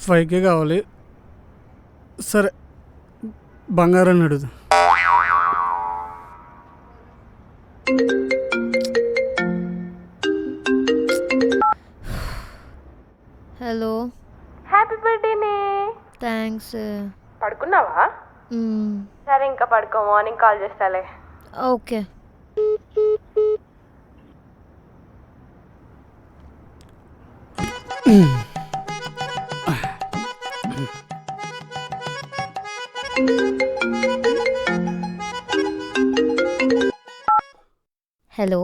ఫైవ్కే కావాలి. సరే బంగారాన్ని అడుగుదా. హలో. హ్యాపీ బర్త్డేనే. థ్యాంక్స్. పడుకున్నావా? సరే ఇంకా పడుకో, మార్నింగ్ కాల్ చేస్తాలే. ఓకే. హలో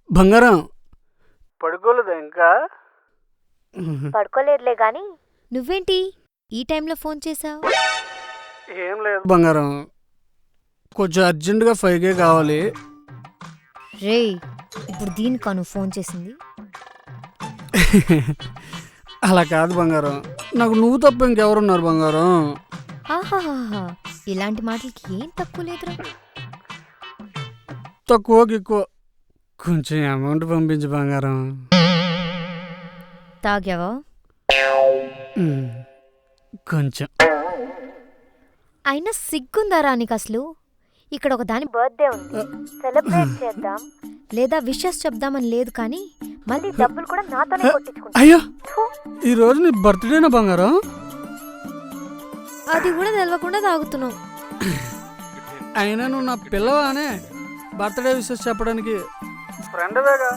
బంగారం, పడుకోలేదా ఇంకా? పడుకోలేదులే గాని నువ్వేంటి ఈ టైంలో ఫోన్ చేసావు? ఏం లేదు బంగారం, కొంచెం అర్జెంటుగా 5K కావాలి. రే, ఇప్పుడు దీనికా నువ్వు ఫోన్ చేసింది? అలా కాదు బంగారం, నాకు నువ్వు తప్ప ఇంకెవరున్నారు బంగారం? ఆహాహా, ఇలాంటి మాటలకి ఏం తక్కువ లేదురా. తక్కువకి ఎక్కువ కొంచెం అమౌంట్ పంపించు బంగారం. తాగావా? కొంచెం. అయినా సిగ్గుందారా నీకు అసలు? ఇక్కడ ఒక దాని బర్త్డే ఉంది, సెలబ్రేట్ చేద్దాం లేదా విషెస్ చెప్దామని లేదు, కానీ మళ్ళీ డబ్బులు కూడా నాతోనే కొట్టించుకుంటా. అయ్యో, ఈరోజు నీ బర్త్డేనా బంగారం? అది కూడా తెలవకుండా తాగుతున్నావు. అయినా నువ్వు నా పిల్లవానే బర్త్డే విషెస్ చెప్పడానికి. ఫ్రెండ్వేగా,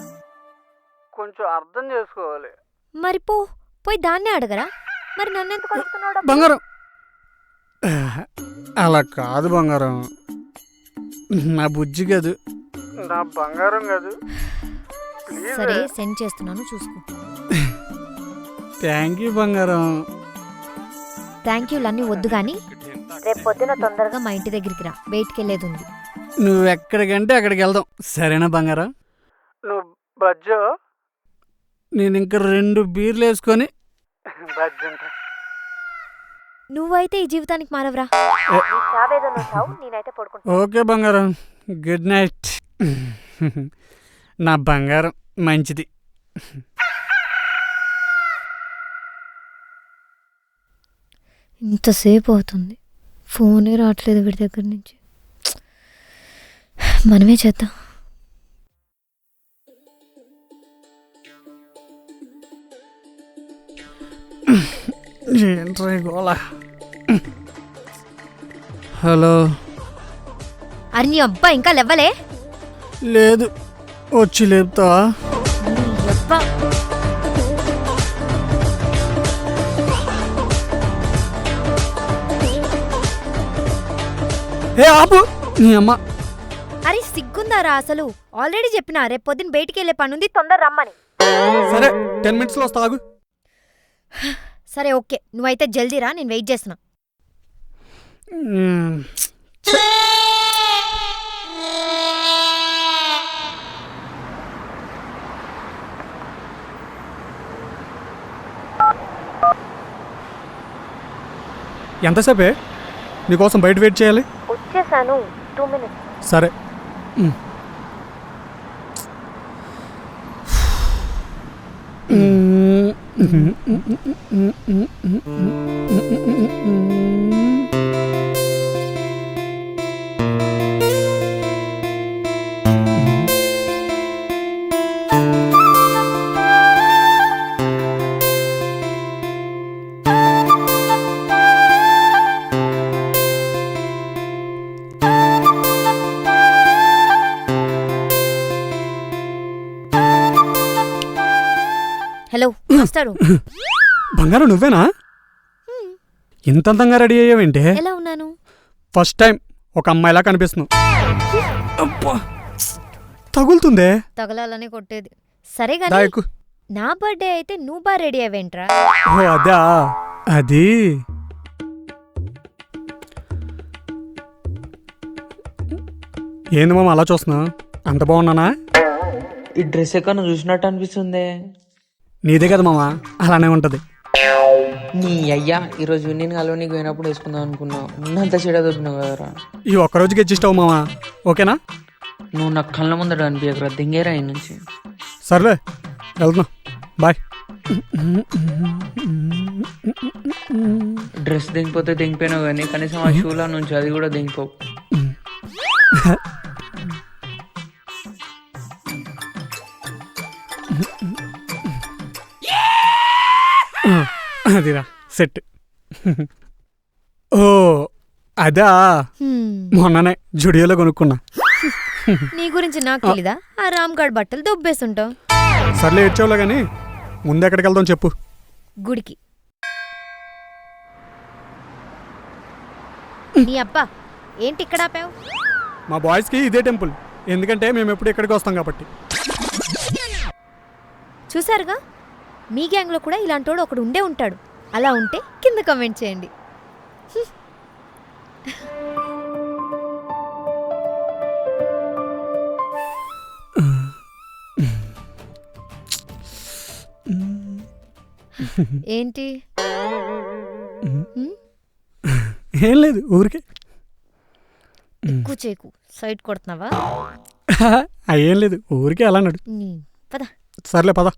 కొంచెం అర్థం చేసుకోవాలి. మరి పోయి దాన్నే అడగరా. మరి నన్నెందుకు అడుగుతున్నావు? బంగారం అలా కాదు బంగారం, నా బుజ్జి కాదు, నా బంగారం కాదు. సరే సెండ్ చేస్తున్నాను, చూసుకో. థ్యాంక్ యూ బంగారం. థ్యాంక్ యూలన్నీ వద్దు కానీ రేపు పొద్దున తొందరగా మా ఇంటి దగ్గరికి రా, బయటికి వెళ్ళేది ఉంది. నువ్వు ఎక్కడికంటే అక్కడికి వెళ్దాం, సరేనా బంగారం? నువ్వు బజ్జో, నేను ఇంకా 2 బీర్లు వేసుకొని బజ్జంటా. నువ్వైతే ఈ జీవితానికి మారవరా. నేనైతే పడుకుంటా. ఓకే బంగారం, గుడ్ నైట్. నా బంగారం మంచిది. ఇంతసేపు అవుతుంది, ఫోనే రావట్లేదు వీడి దగ్గర నుంచి. మనమే చేద్దాం. హలో. అరే నీ అబ్బా, ఇంకా లేవ్వలే? లేదు, వచ్చి లేపుతావా? ఏ ఆపు నీ అమ్మ. అరే సిగ్గుందారా అసలు? ఆల్రెడీ చెప్పినా రేపు పొద్దున్న బయటికి వెళ్ళే పనుంది, తొందర రమ్మని. సరే 10 minutesలో వస్తాగు. సరే ఓకే, నువ్వైతే జల్దీరా, నేను వెయిట్ చేస్తున్నా. ఎంతసేపే నీకోసం బయట వెయిట్ చేయాలి? వచ్చేసాను, 2 minutes. సరే. హలో మాస్టారు. బంగారం నువ్వేనా? ఇంత అందంగా రెడీ అయ్యావేంటి? ఎలా ఉన్నాను? ఫస్ట్ టైం ఒక అమ్మాయిలా కనిపిస్తున్నావు. అబ్బా, తగులుతుందే. తగలాలనే కొట్టేది. సరే గానీ నా బర్త్డే అయితే నువ్వు బాగా రెడీ అయ్యేంట్రా? ఓ అదా, అది ఏంది మామ అలా చూస్తున్నా? అంత బాగున్నానా? ఈ డ్రెస్ ఎక్కడ చూసినట్టు అనిపిస్తుంది. నీదే కదా మామ, అలానే ఉంటది. నీ అయ్యా ఈరోజు నేను కలవనీకి పోయినప్పుడు వేసుకుందాం అనుకున్నావు, ఉన్నంత చెడ దొరికినావు కదరా. ఈ ఒక్కరోజుకి అడ్జస్ట్ అవ్వు మావా, ఓకేనా? నువ్వు నాకు కళ్ళ ముందర అనిపించకరా, దింగేరా ఈ నుంచి. సర్లే వెళ్తున్నా, బాయ్. డ్రెస్ దింగిపోతే దింగిపోయినావు కానీ కనీసం ఆ షూలా నుంచి అది కూడా దింగిపోవు. అదిరా సెట్. ఓ అదా, మొన్ననే జుడియోలో కొనుక్కున్నా. నీ గురించి నాకు తెలీదా? ఆ రామ్ గార్డ్ బట్టలు దొబ్బేస్తుంటావు. సర్లే ఇచ్చావులే కానీ ముందు ఎక్కడికి వెళ్దాం చెప్పు. గుడికి. నీ అబ్బా ఏంటి ఇక్కడ ఆపావు? మా బాయ్స్కి ఇదే టెంపుల్, ఎందుకంటే మేము ఎప్పుడు ఇక్కడికి వస్తాం కాబట్టి. చూసారుగా, మీ గ్యాంగ్లో కూడా ఇలాంటోడు ఒకడు ఉండే ఉంటాడు. అలా ఉంటే కింద కామెంట్ చేయండి. ఏంటి? ఏం లేదు, ఊరికే. ఎక్కువ చేకు, సైడ్ కొడుతున్నావా? ఏం లేదు, ఊరికే అలా అన్నాడు. పద. సర్లే పద.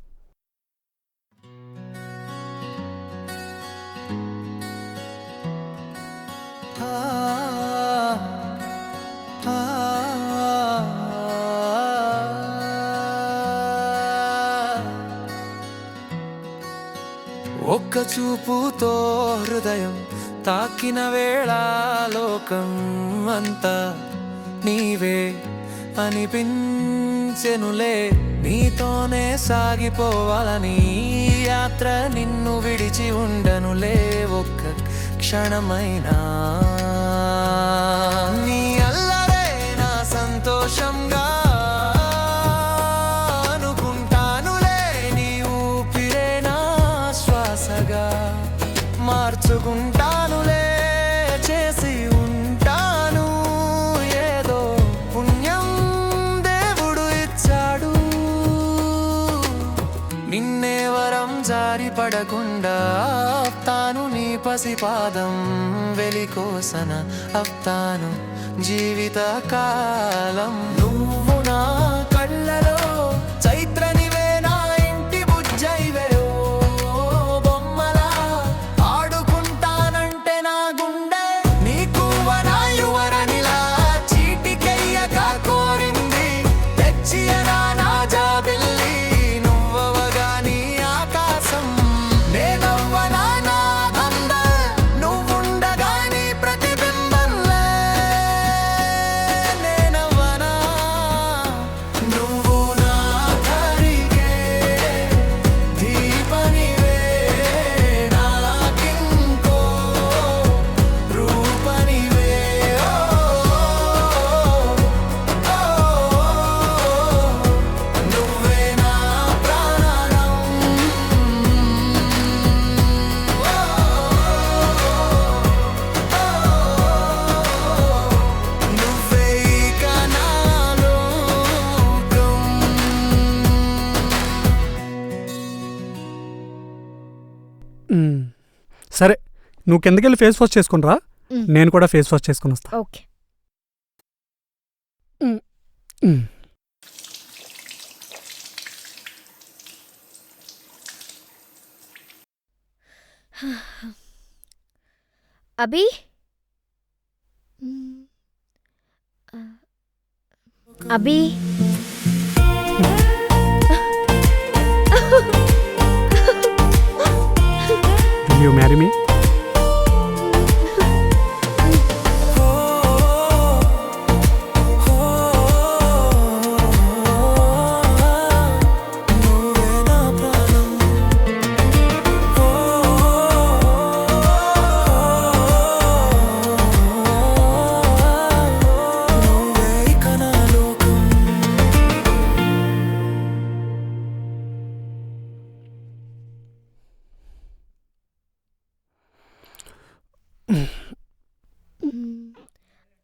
ఒక్క చూపుతో హృదయం తాకిన వేళ లోకం అంతా నీవే అనిపించెనులే. నీతోనే సాగిపోవాలని యాత్ర, నిన్ను విడిచి ఉండనులే ఒక్క క్షణమైనా. నీ అల్లరే నా సంతోషంగా మార్చుకుంటానులే, చేసి ఉంటాను ఏదో పుణ్యం దేవుడు ఇచ్చాడు. నిన్నే వరం జారి పడకుండా ఆప్తాను, నీ పసిపాదం వెలికోసన అప్తాను జీవిత కాలం. నువ్వు నా కళ్ళలో చైత్రనివే, నా ఇంటి బుజ్జైవే. సరే, నువ్వు కిందకెళ్ళి ఫేస్ వాష్ చేసుకుని రా, నేను కూడా ఫేస్ వాష్ చేసుకుని వస్తా. Okay. Abhi, Abhi, Will you marry me?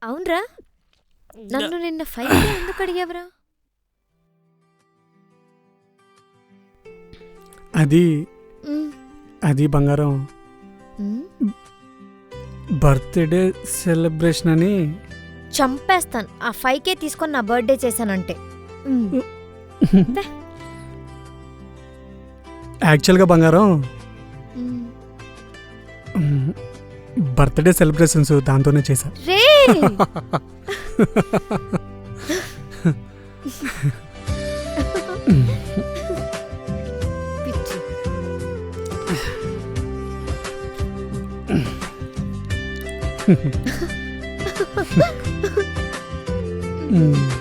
అవునరా, నన్ను నిన్న 5 ఎందుకు అడిగావరా? అది బంగారం, మ్, బర్త్డే సెలబ్రేషన్ అని చంపేస్తాను ఆ 5K తీసుకొని నా బర్త్డే చేశానంటే. మ్, యాక్చువల్గా బంగారం మ్. బర్త్డే సెలబ్రేషన్స్ దాంతోనే చేశా. రే పిచ్చి. మ్.